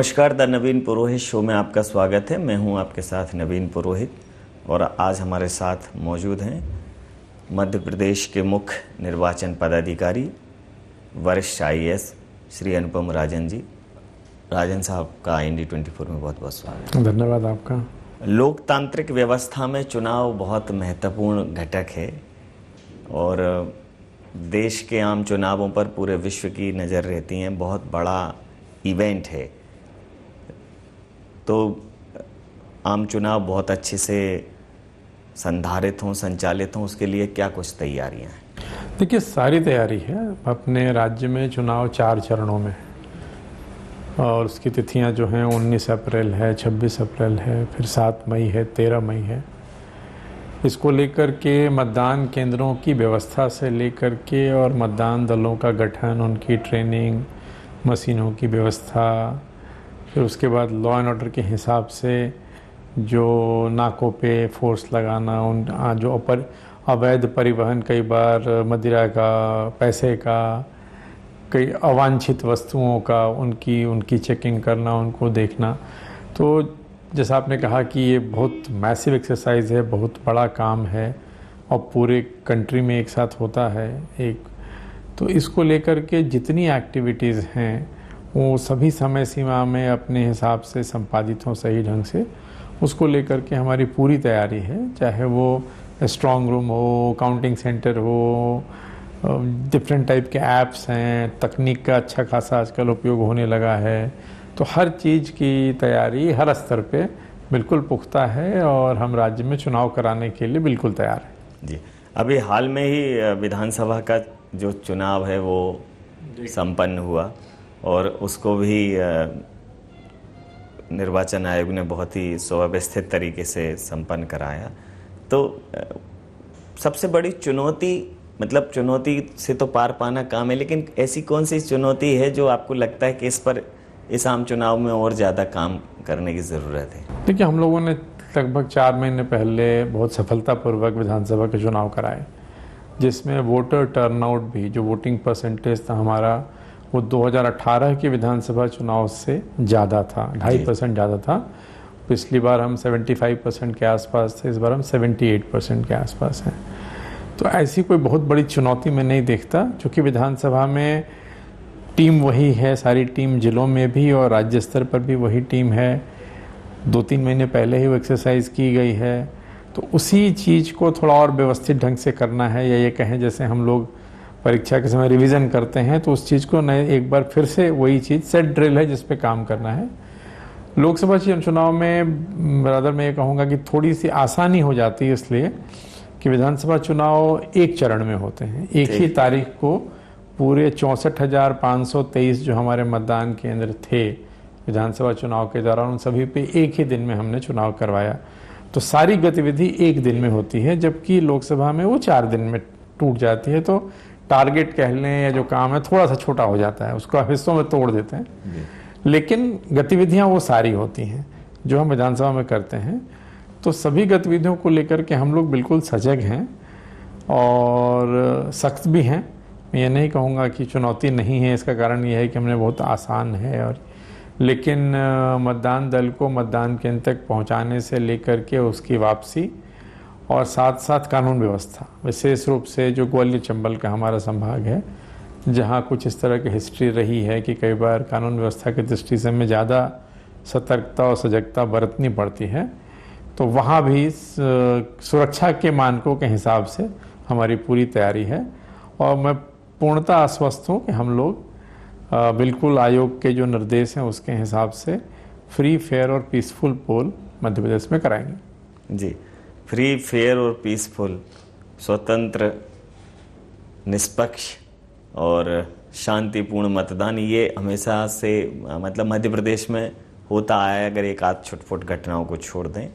नमस्कार, the Naveen Purohit show में आपका स्वागत है। मैं हूं आपके साथ नवीन पुरोहित और आज हमारे साथ मौजूद हैं मध्य प्रदेश के मुख्य निर्वाचन पदाधिकारी वरिष्ठ IAS श्री अनुपम राजन जी। राजन साहब का IND24 में बहुत बहुत स्वागत है। धन्यवाद आपका। लोकतांत्रिक व्यवस्था में चुनाव बहुत महत्वपूर्ण घटक है और देश के आम चुनावों पर पूरे विश्व की नज़र रहती है। बहुत बड़ा इवेंट है, तो आम चुनाव बहुत अच्छे से संधारित हों, संचालित हों, उसके लिए क्या कुछ तैयारियां हैं? देखिए, सारी तैयारी है। अपने राज्य में चुनाव 4 चरणों में और उसकी तिथियां जो हैं 19 अप्रैल है, 26 अप्रैल है, फिर 7 मई है, 13 मई है। इसको लेकर के मतदान केंद्रों की व्यवस्था से लेकर के और मतदान दलों का गठन, उनकी ट्रेनिंग, मशीनों की व्यवस्था, फिर उसके बाद लॉ एंड ऑर्डर के हिसाब से जो नाकों पे फोर्स लगाना, उन जो अवैध परिवहन, कई बार मदिरा का, पैसे का, कई अवांछित वस्तुओं का, उनकी चेकिंग करना, उनको देखना। तो जैसा आपने कहा कि ये बहुत मैसिव एक्सरसाइज है, बहुत बड़ा काम है और पूरे कंट्री में एक साथ होता है तो इसको लेकर के जितनी एक्टिविटीज़ हैं वो सभी समय सीमा में अपने हिसाब से संपादित हों सही ढंग से, उसको लेकर के हमारी पूरी तैयारी है। चाहे वो स्ट्रांग रूम हो, काउंटिंग सेंटर हो, डिफरेंट टाइप के ऐप्स हैं, तकनीक का अच्छा खासा आजकल उपयोग होने लगा है, तो हर चीज़ की तैयारी हर स्तर पे बिल्कुल पुख्ता है और हम राज्य में चुनाव कराने के लिए बिल्कुल तैयार हैं। जी, अभी हाल में ही विधानसभा का जो चुनाव है वो संपन्न हुआ और उसको भी निर्वाचन आयोग ने बहुत ही सुव्यवस्थित तरीके से संपन्न कराया। तो सबसे बड़ी चुनौती, मतलब चुनौती से तो पार पाना काम है, लेकिन ऐसी कौन सी चुनौती है जो आपको लगता है कि इस आम चुनाव में और ज़्यादा काम करने की ज़रूरत है? देखिए, हम लोगों ने लगभग 4 महीने पहले बहुत सफलतापूर्वक विधानसभा के चुनाव कराए, जिसमें वोटर टर्नआउट भी, जो वोटिंग परसेंटेज था हमारा, वो 2018 के विधानसभा चुनाव से ज़्यादा था, 2.5% ज़्यादा था। पिछली बार हम 75% के आसपास थे, इस बार हम 78% के आसपास हैं। तो ऐसी कोई बहुत बड़ी चुनौती मैं नहीं देखता, क्योंकि विधानसभा में टीम वही है, सारी टीम जिलों में भी और राज्य स्तर पर भी वही टीम है। 2-3 महीने पहले ही वो एक्सरसाइज की गई है, तो उसी चीज़ को थोड़ा और व्यवस्थित ढंग से करना है, या ये कहें जैसे हम लोग परीक्षा के समय रिवीजन करते हैं, तो उस चीज़ को नए एक बार फिर से वही चीज़ सेट ड्रिल है जिस पे काम करना है। लोकसभा चुनाव में बराबर मैं ये कहूँगा कि थोड़ी सी आसानी हो जाती है, इसलिए कि विधानसभा चुनाव एक चरण में होते हैं। एक ही तारीख को पूरे 64,523 जो हमारे मतदान केंद्र थे विधानसभा चुनाव के दौरान, उन सभी पे एक ही दिन में हमने चुनाव करवाया। तो सारी गतिविधि एक दिन में होती है, जबकि लोकसभा में वो 4 दिन में टूट जाती है। तो टारगेट कह लें या जो काम है थोड़ा सा छोटा हो जाता है, उसको हिस्सों में तोड़ देते हैं, लेकिन गतिविधियां वो सारी होती हैं जो हम विधानसभा में करते हैं। तो सभी गतिविधियों को लेकर के हम लोग बिल्कुल सजग हैं और सख्त भी हैं। मैं ये नहीं कहूँगा कि चुनौती नहीं है, इसका कारण ये है कि हमने बहुत आसान है लेकिन मतदान दल को मतदान केंद्र तक पहुँचाने से लेकर के उसकी वापसी और साथ साथ कानून व्यवस्था, विशेष रूप से जो ग्वालियर चंबल का हमारा संभाग है, जहाँ कुछ इस तरह की हिस्ट्री रही है कि कई बार कानून व्यवस्था की दृष्टि से हमें ज़्यादा सतर्कता और सजगता बरतनी पड़ती है, तो वहाँ भी सुरक्षा के मानकों के हिसाब से हमारी पूरी तैयारी है। और मैं पूर्णतः आश्वस्त हूँ कि हम लोग बिल्कुल आयोग के जो निर्देश हैं उसके हिसाब से फ्री, फेयर और पीसफुल पोल मध्य प्रदेश में कराएंगे। जी, फ्री, फेयर और पीसफुल, स्वतंत्र, निष्पक्ष और शांतिपूर्ण मतदान, ये हमेशा से मतलब मध्य प्रदेश में होता आया है, अगर एक आध छुटपुट घटनाओं को छोड़ दें।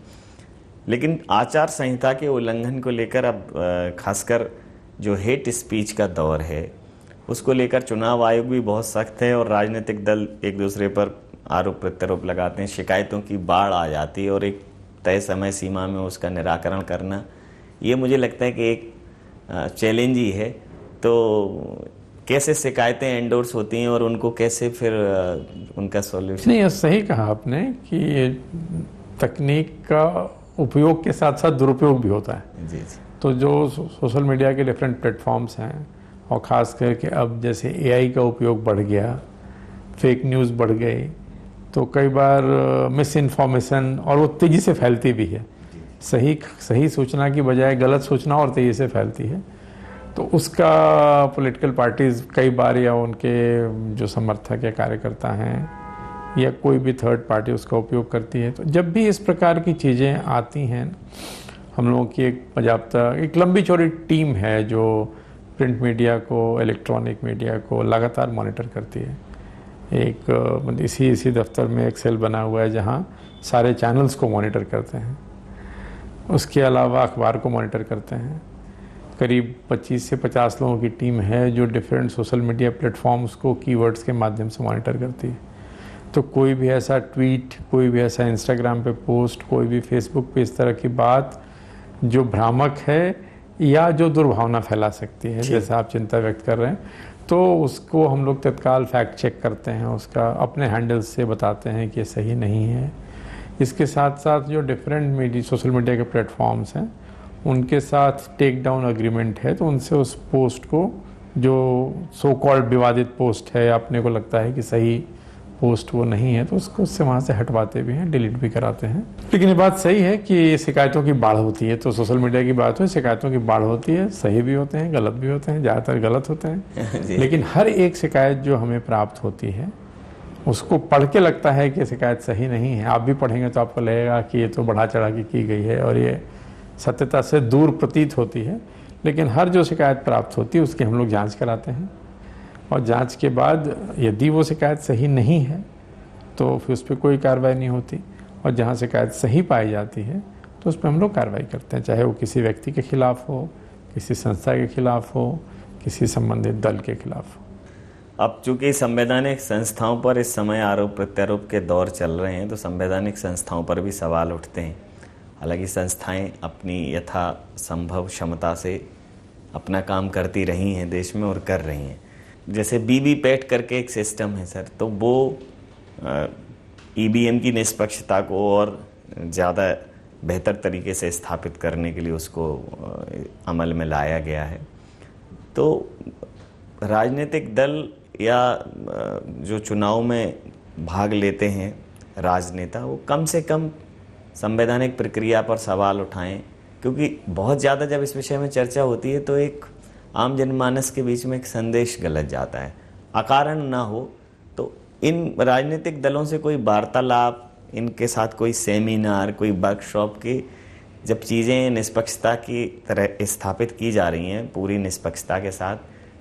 लेकिन आचार संहिता के उल्लंघन को लेकर अब खासकर जो हेट स्पीच का दौर है उसको लेकर चुनाव आयोग भी बहुत सख्त है और राजनीतिक दल एक दूसरे पर आरोप प्रत्यारोप लगाते हैं, शिकायतों की बाढ़ आ जाती है और एक तय समय सीमा में उसका निराकरण करना, ये मुझे लगता है कि एक चैलेंज ही है। तो कैसे शिकायतें एंडोर्स होती हैं और उनको कैसे फिर उनका सॉल्यूशन? नहीं, सही कहा आपने कि तकनीक का उपयोग के साथ साथ दुरुपयोग भी होता है। जी जी। तो जो सोशल मीडिया के डिफरेंट प्लेटफॉर्म्स हैं, और ख़ास करके अब जैसे एआई का उपयोग बढ़ गया, फेक न्यूज़ बढ़ गई, तो कई बार मिस इन्फॉर्मेशन, और वो तेज़ी से फैलती भी है। सही सूचना की बजाय गलत सूचना और तेज़ी से फैलती है। तो उसका पॉलिटिकल पार्टीज़ कई बार, या उनके जो समर्थक या कार्यकर्ता हैं या कोई भी थर्ड पार्टी उसका उपयोग करती है। तो जब भी इस प्रकार की चीज़ें आती हैं, हम लोगों की एक लंबी चौड़ी टीम है जो प्रिंट मीडिया को, इलेक्ट्रॉनिक मीडिया को लगातार मॉनिटर करती है। एक इसी दफ्तर में एक सेल बना हुआ है जहां सारे चैनल्स को मॉनिटर करते हैं। उसके अलावा अखबार को मॉनिटर करते हैं। करीब 25 से 50 लोगों की टीम है जो डिफरेंट सोशल मीडिया प्लेटफॉर्म्स को कीवर्ड्स के माध्यम से मॉनिटर करती है। तो कोई भी ऐसा ट्वीट, कोई भी ऐसा इंस्टाग्राम पे पोस्ट, कोई भी फेसबुक पे इस तरह की बात जो भ्रामक है या जो दुर्भावना फैला सकती है, जैसे आप चिंता व्यक्त कर रहे हैं, तो उसको हम लोग तत्काल फैक्ट चेक करते हैं, उसका अपने हैंडल्स से बताते हैं कि सही नहीं है। इसके साथ साथ जो डिफरेंट सोशल मीडिया के प्लेटफॉर्म्स हैं उनके साथ टेक डाउन एग्रीमेंट है, तो उनसे उस पोस्ट को, जो सो कॉल्ड विवादित पोस्ट है, अपने को लगता है कि सही पोस्ट वो नहीं है, तो उसको उससे वहाँ से हटवाते भी हैं, डिलीट भी कराते हैं। लेकिन ये बात सही है कि शिकायतों की बाढ़ होती है। तो सोशल मीडिया की बात हो, शिकायतों की बाढ़ होती है, सही भी होते हैं, गलत भी होते हैं, ज़्यादातर गलत होते हैं। लेकिन हर एक शिकायत जो हमें प्राप्त होती है उसको पढ़ के लगता है कि शिकायत सही नहीं है। आप भी पढ़ेंगे तो आपको लगेगा कि ये तो बढ़ा चढ़ा के की गई है और ये सत्यता से दूर प्रतीत होती है। लेकिन हर जो शिकायत प्राप्त होती है उसकी हम लोग जांच कराते हैं, और जांच के बाद यदि वो शिकायत सही नहीं है तो फिर उस पर कोई कार्रवाई नहीं होती, और जहाँ शिकायत सही पाई जाती है तो उस पर हम लोग कार्रवाई करते हैं, चाहे वो किसी व्यक्ति के खिलाफ हो, किसी संस्था के खिलाफ हो, किसी संबंधित दल के खिलाफ हो। अब चूंकि संवैधानिक संस्थाओं पर इस समय आरोप प्रत्यारोप के दौर चल रहे हैं, तो संवैधानिक संस्थाओं पर भी सवाल उठते हैं। हालांकि संस्थाएं अपनी यथासंभव क्षमता से अपना काम करती रही हैं देश में और कर रही हैं। जैसे वीवीपैट करके एक सिस्टम है सर, तो वो ईवीएम की निष्पक्षता को और ज़्यादा बेहतर तरीके से स्थापित करने के लिए उसको अमल में लाया गया है। तो राजनीतिक दल या जो चुनाव में भाग लेते हैं राजनेता, वो कम से कम संवैधानिक प्रक्रिया पर सवाल उठाएं, क्योंकि बहुत ज़्यादा जब इस विषय में चर्चा होती है तो एक आम जनमानस के बीच में एक संदेश गलत जाता है, अकारण ना हो। तो इन राजनीतिक दलों से कोई वार्तालाप, इनके साथ कोई सेमिनार, कोई वर्कशॉप की, जब चीज़ें निष्पक्षता की तरह स्थापित की जा रही हैं पूरी निष्पक्षता के साथ,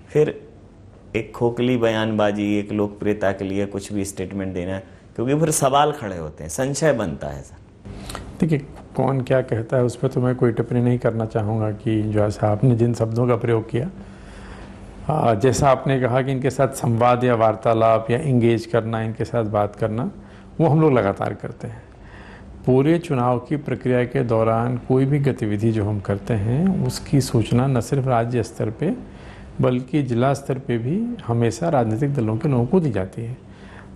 फिर एक खोखली बयानबाजी, एक लोकप्रियता के लिए कुछ भी स्टेटमेंट देना, क्योंकि फिर सवाल खड़े होते हैं, संशय बनता है सर। देखिए, कौन क्या कहता है उस पर तो मैं कोई टिप्पणी नहीं करना चाहूँगा कि जो ऐसा आपने जिन शब्दों का प्रयोग किया, जैसा आपने कहा कि इनके साथ संवाद या वार्तालाप या इंगेज करना, इनके साथ बात करना, वो हम लोग लगातार करते हैं। पूरे चुनाव की प्रक्रिया के दौरान कोई भी गतिविधि जो हम करते हैं उसकी सूचना न सिर्फ राज्य स्तर पे बल्कि जिला स्तर पे भी हमेशा राजनीतिक दलों के लोगों को दी जाती है।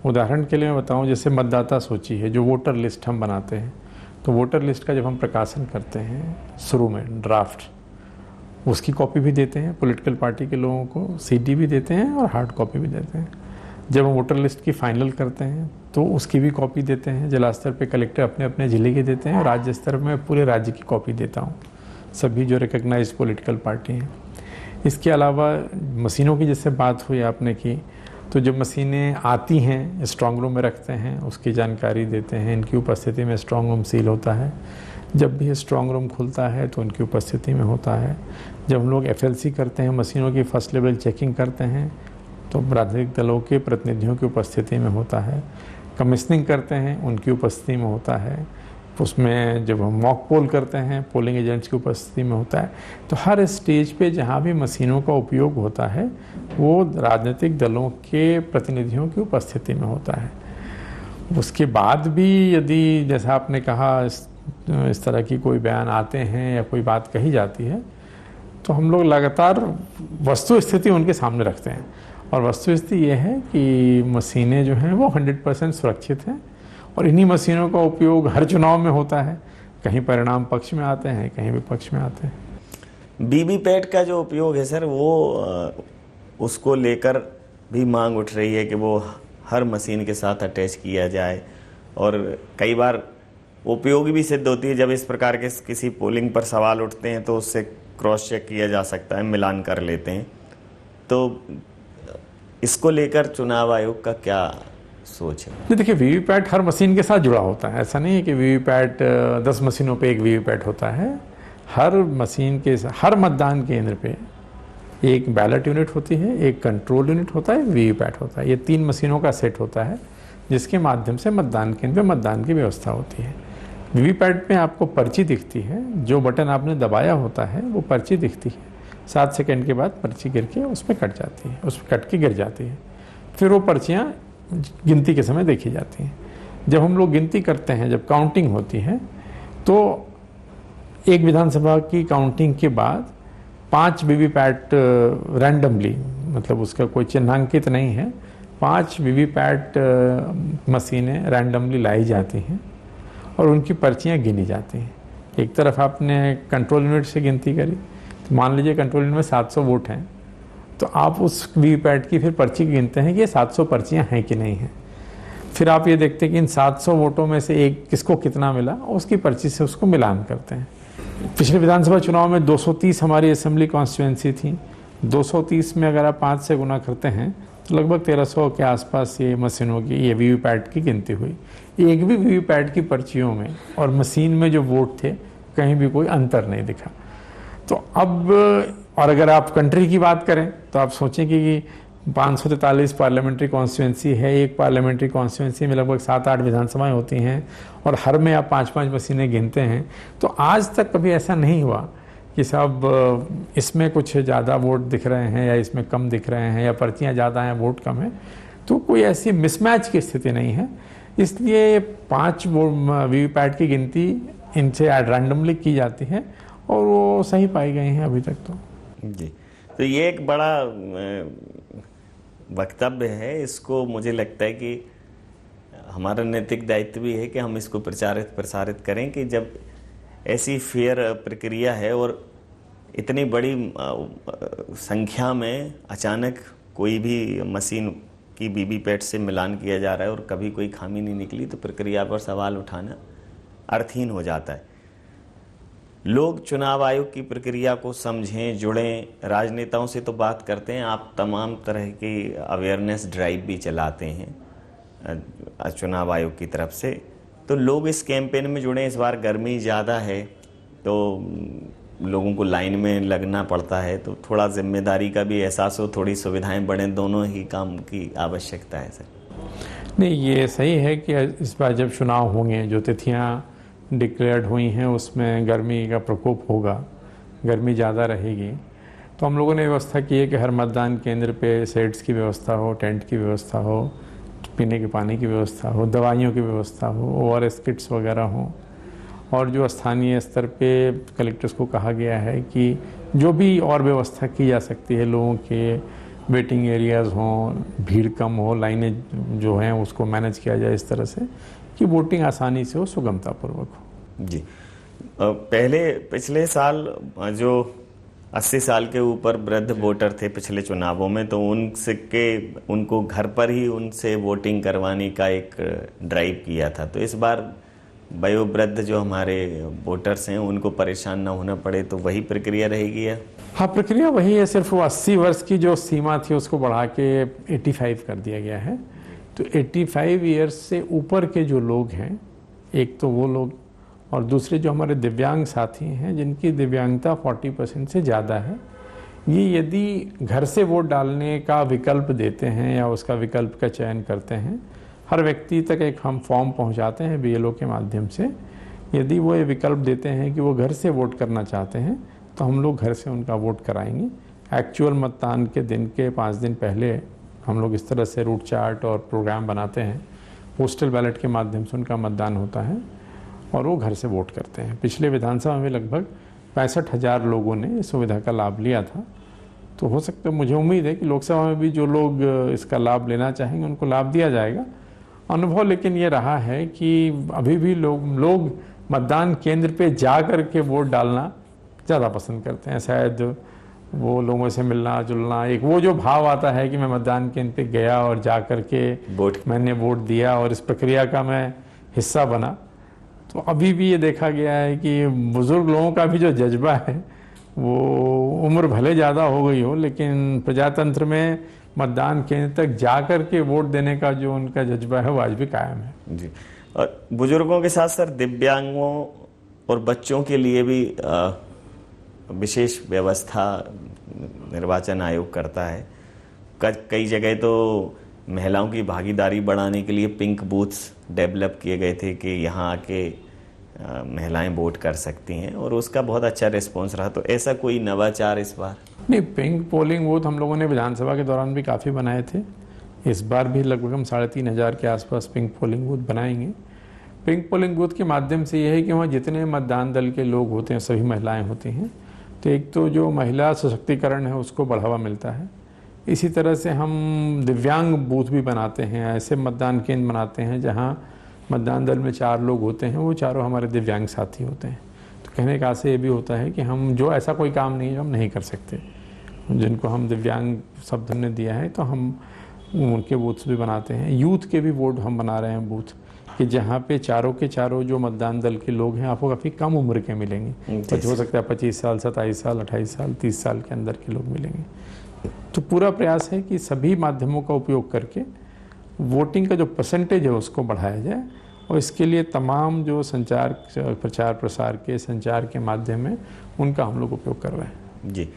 उदाहरण के लिए मैं बताऊं, जैसे मतदाता सूची है, जो वोटर लिस्ट हम बनाते हैं, तो वोटर लिस्ट का जब हम प्रकाशन करते हैं शुरू में ड्राफ्ट, उसकी कॉपी भी देते हैं पॉलिटिकल पार्टी के लोगों को, सीडी भी देते हैं और हार्ड कॉपी भी देते हैं। जब हम वोटर लिस्ट की फाइनल करते हैं तो उसकी भी कॉपी देते हैं। जिला स्तर पे कलेक्टर अपने अपने ज़िले के देते हैं, और राज्य स्तर में पूरे राज्य की कॉपी देता हूँ, सभी जो रिकग्नाइज पॉलिटिकल पार्टी हैं। इसके अलावा मशीनों की जैसे बात हुई आपने की, तो जब मशीनें आती हैं स्ट्रॉन्ग रूम में रखते हैं, उसकी जानकारी देते हैं। इनकी उपस्थिति में स्ट्रॉन्ग रूम सील होता है। जब भी स्ट्रॉन्ग रूम खुलता है तो उनकी उपस्थिति में होता है। जब हम लोग एफएलसी करते हैं, मशीनों की फर्स्ट लेवल चेकिंग करते हैं, तो राजनीतिक दलों के प्रतिनिधियों की उपस्थिति में होता है। कमीशनिंग करते हैं, उनकी उपस्थिति में होता है। उसमें जब हम मॉक पोल करते हैं, पोलिंग एजेंट्स की उपस्थिति में होता है। तो हर स्टेज पे जहाँ भी मशीनों का उपयोग होता है वो राजनीतिक दलों के प्रतिनिधियों की उपस्थिति में होता है। उसके बाद भी यदि, जैसा आपने कहा, इस तरह की कोई बयान आते हैं या कोई बात कही जाती है, तो हम लोग लगातार वस्तु स्थिति उनके सामने रखते हैं, और वस्तु स्थिति ये है कि मशीनें जो हैं वो 100% सुरक्षित हैं, और इन्हीं मशीनों का उपयोग हर चुनाव में होता है। कहीं परिणाम पक्ष में आते हैं, कहीं विपक्ष में आते हैं। वीवीपैट का जो उपयोग है सर, वो उसको लेकर भी मांग उठ रही है कि वो हर मशीन के साथ अटैच किया जाए, और कई बार उपयोगी भी सिद्ध होती है। जब इस प्रकार के किसी पोलिंग पर सवाल उठते हैं तो उससे क्रॉस चेक किया जा सकता है, मिलान कर लेते हैं। तो इसको लेकर चुनाव आयोग का क्या सोच है? नहीं, देखिए, वीवीपैट हर मशीन के साथ जुड़ा होता है। ऐसा नहीं है कि वीवीपैट 10 मशीनों पे एक वीवीपैट होता है। हर मशीन के हर मतदान केंद्र पे एक बैलेट यूनिट होती है, एक कंट्रोल यूनिट होता है, एक वीवीपैट होता है। ये 3 मशीनों का सेट होता है जिसके माध्यम से मतदान केंद्र पे मतदान की व्यवस्था होती है। वीवीपैट में आपको पर्ची दिखती है, जो बटन आपने दबाया होता है वो पर्ची दिखती है। 7 सेकंड के बाद पर्ची गिर के उसमें कट जाती है, उसमें कट के गिर जाती है। फिर वो पर्चियाँ गिनती के समय देखी जाती हैं। जब हम लोग गिनती करते हैं, जब काउंटिंग होती है, तो एक विधानसभा की काउंटिंग के बाद 5 वीवीपैट रैंडमली, मतलब उसका कोई चिन्हांकित नहीं है, 5 वीवीपैट मशीनें रैंडमली लाई जाती हैं और उनकी पर्चियां गिनी जाती हैं। एक तरफ आपने कंट्रोल यूनिट से गिनती करी, तो मान लीजिए कंट्रोल यूनिट में 700 वोट हैं, तो आप उस वीवीपैट की फिर पर्ची गिनते हैं कि ये 700 पर्चियां हैं कि नहीं हैं। फिर आप ये देखते हैं कि इन 700 वोटों में से एक किसको कितना मिला, और उसकी पर्ची से उसको मिलान करते हैं। पिछले विधानसभा चुनाव में 230 हमारी असेंबली कॉन्स्टिट्यूएंसी थी। 230 में अगर आप 5 से गुना करते हैं तो लगभग 1300 के आसपास ये मशीनों की, ये वीवीपैट की गिनती हुई। एक भी वीवीपैट की पर्चियों में और मशीन में जो वोट थे, कहीं भी कोई अंतर नहीं दिखा। तो अब, और अगर आप कंट्री की बात करें तो आप सोचें कि 543 पार्लियामेंट्री कॉन्स्टिट्यूएंसी है। एक पार्लियामेंट्री कॉन्स्टिट्यूएंसी में लगभग 7-8 विधानसभाएं होती हैं, और हर में आप 5-5 मशीनें गिनते हैं। तो आज तक कभी ऐसा नहीं हुआ कि साहब इसमें कुछ ज़्यादा वोट दिख रहे हैं या इसमें कम दिख रहे हैं, या पर्चियाँ ज़्यादा हैं वोट कम है। तो कोई ऐसी मिसमैच की स्थिति नहीं है। इसलिए 5 वीवीपैट की गिनती इनसे रैंडमली की जाती है, और वो सही पाई गई हैं अभी तक। तो जी, तो ये एक बड़ा वक्तव्य है। इसको मुझे लगता है कि हमारा नैतिक दायित्व भी है कि हम इसको प्रसारित करें कि जब ऐसी फेयर प्रक्रिया है और इतनी बड़ी संख्या में अचानक कोई भी मशीन की वीवीपैट से मिलान किया जा रहा है और कभी कोई खामी नहीं निकली, तो प्रक्रिया पर सवाल उठाना अर्थहीन हो जाता है। लोग चुनाव आयोग की प्रक्रिया को समझें, जुड़ें। राजनेताओं से तो बात करते हैं, आप तमाम तरह की अवेयरनेस ड्राइव भी चलाते हैं चुनाव आयोग की तरफ से, तो लोग इस कैंपेन में जुड़ें। इस बार गर्मी ज़्यादा है तो लोगों को लाइन में लगना पड़ता है, तो थोड़ा जिम्मेदारी का भी एहसास हो, थोड़ी सुविधाएं बढ़ें, दोनों ही काम की आवश्यकता है सर। नहीं, ये सही है कि इस बार जब चुनाव होंगे, जो तिथियाँ डिक्लेयर्ड हुई हैं उसमें गर्मी का प्रकोप होगा, गर्मी ज़्यादा रहेगी, तो हम लोगों ने व्यवस्था की है कि हर मतदान केंद्र पे शेड्स की व्यवस्था हो, टेंट की व्यवस्था हो, पीने के पानी की व्यवस्था हो, दवाइयों की व्यवस्था हो, ORS किट्स वगैरह हो, और जो स्थानीय स्तर पे कलेक्टर्स को कहा गया है कि जो भी और व्यवस्था की जा सकती है, लोगों के वेटिंग एरियाज़ हों, भीड़ कम हो, लाइनें जो हैं उसको मैनेज किया जाए इस तरह से कि वोटिंग आसानी से हो, सुगमतापूर्वक हो। जी, पिछले साल जो 80 साल के ऊपर वृद्ध वोटर थे पिछले चुनावों में, तो उनको घर पर ही उनसे वोटिंग करवाने का एक ड्राइव किया था। तो इस बार वयोवृद्ध जो हमारे वोटर्स हैं उनको परेशान ना होना पड़े, तो वही प्रक्रिया रहेगी है? हाँ, प्रक्रिया वही है, सिर्फ वो 80 वर्ष की जो सीमा थी उसको बढ़ा के 85 कर दिया गया है। तो 85 ईयर्स से ऊपर के जो लोग हैं, एक तो वो लोग, और दूसरे जो हमारे दिव्यांग साथी हैं जिनकी दिव्यांगता 40% से ज़्यादा है, ये यदि घर से वोट डालने का विकल्प देते हैं या उसका विकल्प का चयन करते हैं, हर व्यक्ति तक एक हम फॉर्म पहुंचाते हैं BLO के माध्यम से। यदि वो ये विकल्प देते हैं कि वो घर से वोट करना चाहते हैं, तो हम लोग घर से उनका वोट कराएंगे। एक्चुअल मतदान के दिन के 5 दिन पहले हम लोग इस तरह से रूट चार्ट और प्रोग्राम बनाते हैं, पोस्टल बैलेट के माध्यम से उनका मतदान होता है और वो घर से वोट करते हैं। पिछले विधानसभा में लगभग 65,000 लोगों ने इस सुविधा का लाभ लिया था। तो हो सकता है, मुझे उम्मीद है कि लोकसभा में भी जो लोग इसका लाभ लेना चाहेंगे उनको लाभ दिया जाएगा। अनुभव लेकिन ये रहा है कि अभी भी लोग मतदान केंद्र पे जा कर के वोट डालना ज़्यादा पसंद करते हैं। शायद वो लोगों से मिलना जुलना, एक वो जो भाव आता है कि मैं मतदान केंद्र पे गया और जा कर के मैंने वोट दिया और इस प्रक्रिया का मैं हिस्सा बना। तो अभी भी ये देखा गया है कि बुजुर्ग लोगों का भी जो जज्बा है, वो उम्र भले ज़्यादा हो गई हो, लेकिन प्रजातंत्र में मतदान केंद्र तक जाकर के वोट देने का जो उनका जज्बा है वो आज भी कायम है। जी, और बुजुर्गों के साथ सर दिव्यांगों और बच्चों के लिए भी विशेष व्यवस्था निर्वाचन आयोग करता है। कई जगह तो महिलाओं की भागीदारी बढ़ाने के लिए पिंक बूथ्स डेवलप किए गए थे कि यहाँ आके महिलाएं वोट कर सकती हैं, और उसका बहुत अच्छा रिस्पॉन्स रहा। तो ऐसा कोई नवाचार इस बार? नहीं, पिंक पोलिंग बूथ हम लोगों ने विधानसभा के दौरान भी काफ़ी बनाए थे। इस बार भी लगभग हम 3,500 के आसपास पिंक पोलिंग बूथ बनाएंगे। पिंक पोलिंग बूथ के माध्यम से ये है कि वहाँ जितने मतदान दल के लोग होते हैं सभी महिलाएं होती हैं, तो एक तो जो महिला सशक्तिकरण है उसको बढ़ावा मिलता है। इसी तरह से हम दिव्यांग बूथ भी बनाते हैं, ऐसे मतदान केंद्र बनाते हैं जहाँ मतदान दल में 4 लोग होते हैं, वो चारों हमारे दिव्यांग साथी होते हैं। तो कहने का आशय ये भी होता है कि हम जो ऐसा कोई काम नहीं है जो हम नहीं कर सकते, जिनको हम दिव्यांग शब्द ने दिया है, तो हम उनके बूथ्स भी बनाते हैं। यूथ के भी वोट हम बना रहे हैं बूथ, कि जहाँ पे चारों के चारों जो मतदान दल के लोग हैं आपको काफ़ी कम उम्र के मिलेंगे। तो हो सकता है 25 साल, 27 साल, 28 साल, 30 साल के अंदर के लोग मिलेंगे। तो पूरा प्रयास है कि सभी माध्यमों का उपयोग करके वोटिंग का जो परसेंटेज है उसको बढ़ाया जाए, और इसके लिए तमाम जो प्रचार प्रसार के संचार के माध्यम है उनका हम लोग उपयोग कर रहे हैं। जी,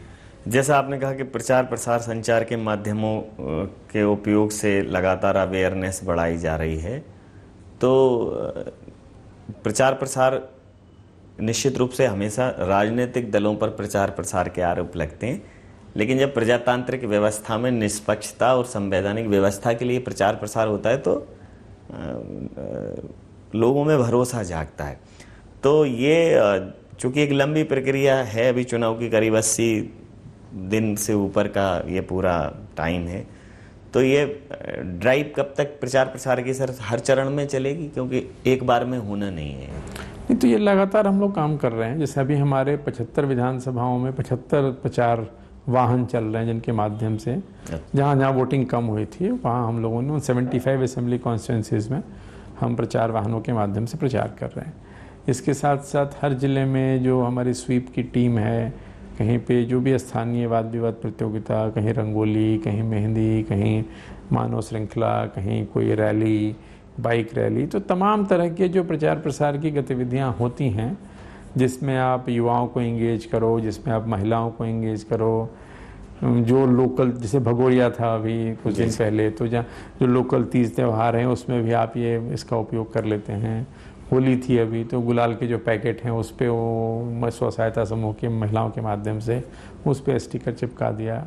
जैसा आपने कहा कि प्रचार प्रसार संचार के माध्यमों के उपयोग से लगातार अवेयरनेस बढ़ाई जा रही है, तो प्रचार प्रसार निश्चित रूप से हमेशा राजनीतिक दलों पर प्रचार प्रसार के आरोप लगते हैं, लेकिन जब प्रजातांत्रिक व्यवस्था में निष्पक्षता और संवैधानिक व्यवस्था के लिए प्रचार प्रसार होता है तो लोगों में भरोसा जागता है। तो ये चूँकि एक लंबी प्रक्रिया है, अभी चुनाव की करीब 80 दिन से ऊपर का ये पूरा टाइम है, तो ये ड्राइव कब तक प्रचार प्रसार की सर हर चरण में चलेगी, क्योंकि एक बार में होना नहीं है? नहीं, तो ये लगातार हम लोग काम कर रहे हैं। जैसे अभी हमारे 75 विधानसभाओं में 75 प्रचार वाहन चल रहे हैं, जिनके माध्यम से जहाँ जहाँ वोटिंग कम हुई थी वहाँ हम लोगों ने 75 असेंबली कॉन्स्टिट्यूंसीज में हम प्रचार वाहनों के माध्यम से प्रचार कर रहे हैं। इसके साथ साथ हर ज़िले में जो हमारी स्वीप की टीम है, कहीं पे जो भी स्थानीय वाद विवाद प्रतियोगिता, कहीं रंगोली, कहीं मेहंदी, कहीं मानव श्रृंखला, कहीं कोई रैली, बाइक रैली, तो तमाम तरह के जो प्रचार प्रसार की गतिविधियाँ होती हैं, जिसमें आप युवाओं को इंगेज करो, जिसमें आप महिलाओं को इंगेज करो, जो लोकल, जैसे भगोरिया था अभी कुछ दिन पहले, तो जहाँ जो लोकल तीज त्यौहार हैं उसमें भी आप ये इसका उपयोग कर लेते हैं। होली थी अभी, तो गुलाल के जो पैकेट हैं उस पर वो स्व सहायता समूह की महिलाओं के माध्यम से उस पर स्टिकर चिपका दिया।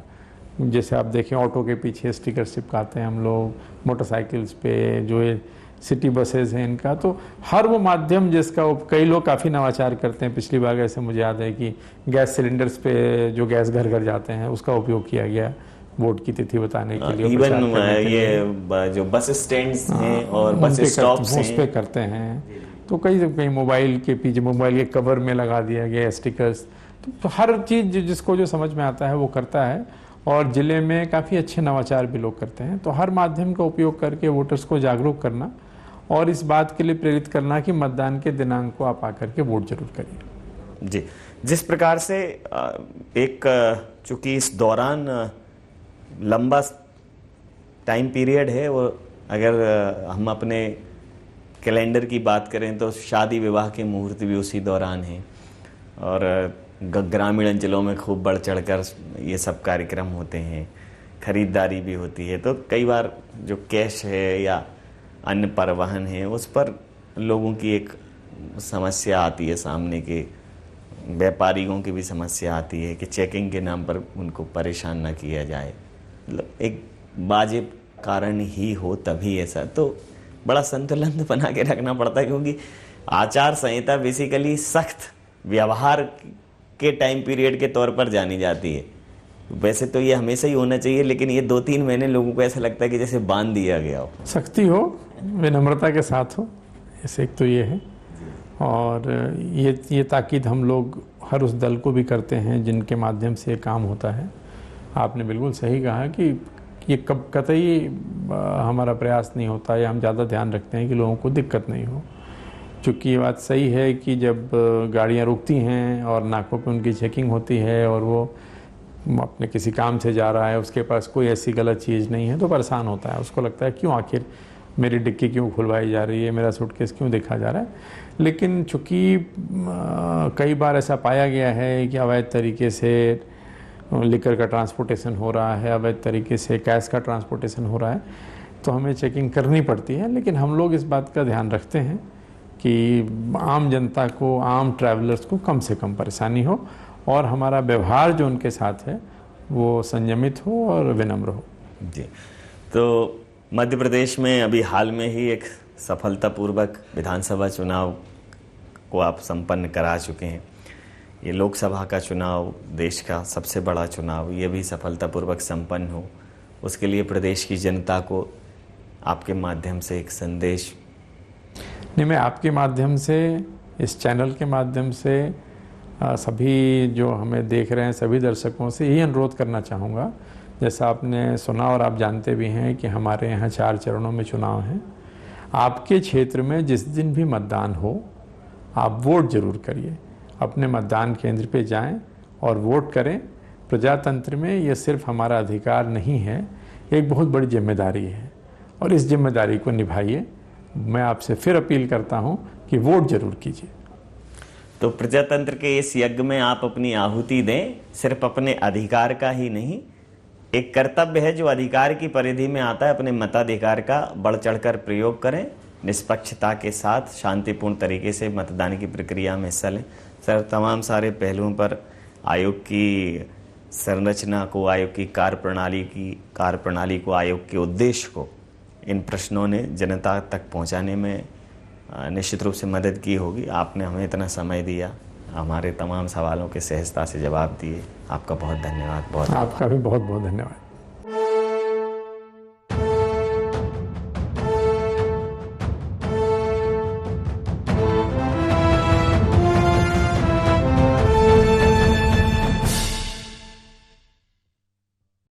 जैसे आप देखें ऑटो के पीछे स्टिकर चिपकाते हैं हम लोग, मोटरसाइकिल्स पे, जो ये सिटी बसेज हैं इनका, तो हर वो माध्यम जिसका कई लोग काफ़ी नवाचार करते हैं। पिछली बार ऐसे मुझे याद है कि गैस सिलेंडर्स पे जो गैस घर घर जाते हैं उसका उपयोग किया गया वोट की तिथि बताने के लिए। इवन ये जो बस स्टैंड्स हैं और बस स्टॉप्स हैं उस पे करते हैं। तो कई मोबाइल के पीछे, मोबाइल के कवर में लगा दिया गया स्टिकर्स। तो हर चीज़ जिसको जो समझ में आता है वो करता है, और ज़िले में काफ़ी अच्छे नवाचार भी लोग करते हैं। तो हर माध्यम का उपयोग करके वोटर्स को जागरूक करना और इस बात के लिए प्रेरित करना कि मतदान के दिनांक को आप आकर के वोट जरूर करिए। जी, जिस प्रकार से एक चूँकि इस दौरान लंबा टाइम पीरियड है, वो अगर हम अपने कैलेंडर की बात करें तो शादी विवाह के मुहूर्त भी उसी दौरान हैं, और ग्रामीण अंचलों में खूब बढ़ चढ़कर ये सब कार्यक्रम होते हैं, खरीदारी भी होती है। तो कई बार जो कैश है या अन्य परिवहन है उस पर लोगों की एक समस्या आती है, सामने के व्यापारियों की भी समस्या आती है कि चेकिंग के नाम पर उनको परेशान न किया जाए। मतलब एक वाजिब कारण ही हो तभी ऐसा, तो बड़ा संतुलन बना के रखना पड़ता है, क्योंकि आचार संहिता बेसिकली सख्त व्यवहार के टाइम पीरियड के तौर पर जानी जाती है। वैसे तो ये हमेशा ही होना चाहिए, लेकिन ये 2-3 महीने लोगों को ऐसा लगता है कि जैसे बांध दिया गया हो। सख्ती हो, विनम्रता के साथ हो, ऐसे एक तो ये है। और ये ताकीद हम लोग हर उस दल को भी करते हैं जिनके माध्यम से काम होता है। आपने बिल्कुल सही कहा कि ये कब कतई हमारा प्रयास नहीं होता या हम ज़्यादा ध्यान रखते हैं कि लोगों को दिक्कत नहीं हो। चूँकि ये बात सही है कि जब गाड़ियाँ रुकती हैं और नाकों पे उनकी चेकिंग होती है और वो अपने किसी काम से जा रहा है, उसके पास कोई ऐसी गलत चीज़ नहीं है, तो परेशान होता है। उसको लगता है क्यों आखिर मेरी डिक्की क्यों खुलवाई जा रही है, मेरा सूटकेस क्यों देखा जा रहा है। लेकिन चूँकि कई बार ऐसा पाया गया है कि अवैध तरीके से लिकर का ट्रांसपोर्टेशन हो रहा है, अवैध तरीके से कैश का ट्रांसपोर्टेशन हो रहा है, तो हमें चेकिंग करनी पड़ती है। लेकिन हम लोग इस बात का ध्यान रखते हैं कि आम जनता को, आम ट्रैवलर्स को कम से कम परेशानी हो और हमारा व्यवहार जो उनके साथ है वो संयमित हो और विनम्र हो। जी, तो मध्य प्रदेश में अभी हाल में ही एक सफलतापूर्वक विधानसभा चुनाव को आप संपन्न करा चुके हैं। ये लोकसभा का चुनाव, देश का सबसे बड़ा चुनाव, ये भी सफलतापूर्वक संपन्न हो, उसके लिए प्रदेश की जनता को आपके माध्यम से एक संदेश। नहीं, मैं आपके माध्यम से, इस चैनल के माध्यम से सभी जो हमें देख रहे हैं सभी दर्शकों से यही अनुरोध करना चाहूँगा। जैसा आपने सुना और आप जानते भी हैं कि हमारे यहाँ 4 चरणों में चुनाव हैं। आपके क्षेत्र में जिस दिन भी मतदान हो, आप वोट जरूर करिए। अपने मतदान केंद्र पे जाएं और वोट करें। प्रजातंत्र में ये सिर्फ हमारा अधिकार नहीं है, एक बहुत बड़ी जिम्मेदारी है और इस जिम्मेदारी को निभाइए। मैं आपसे फिर अपील करता हूँ कि वोट जरूर कीजिए। तो प्रजातंत्र के इस यज्ञ में आप अपनी आहुति दें, सिर्फ अपने अधिकार का ही नहीं, एक कर्तव्य है जो अधिकार की परिधि में आता है, अपने मताधिकार का बढ़ चढ़कर प्रयोग करें। निष्पक्षता के साथ शांतिपूर्ण तरीके से मतदान की प्रक्रिया में हिस्सा लें। सर, तमाम सारे पहलुओं पर आयोग की संरचना को, आयोग की कार्यप्रणाली को, आयोग के उद्देश्य को, इन प्रश्नों ने जनता तक पहुंचाने में निश्चित रूप से मदद की होगी। आपने हमें इतना समय दिया, हमारे तमाम सवालों के सहजता से जवाब दिए। आपका बहुत धन्यवाद। आपका भी बहुत बहुत धन्यवाद।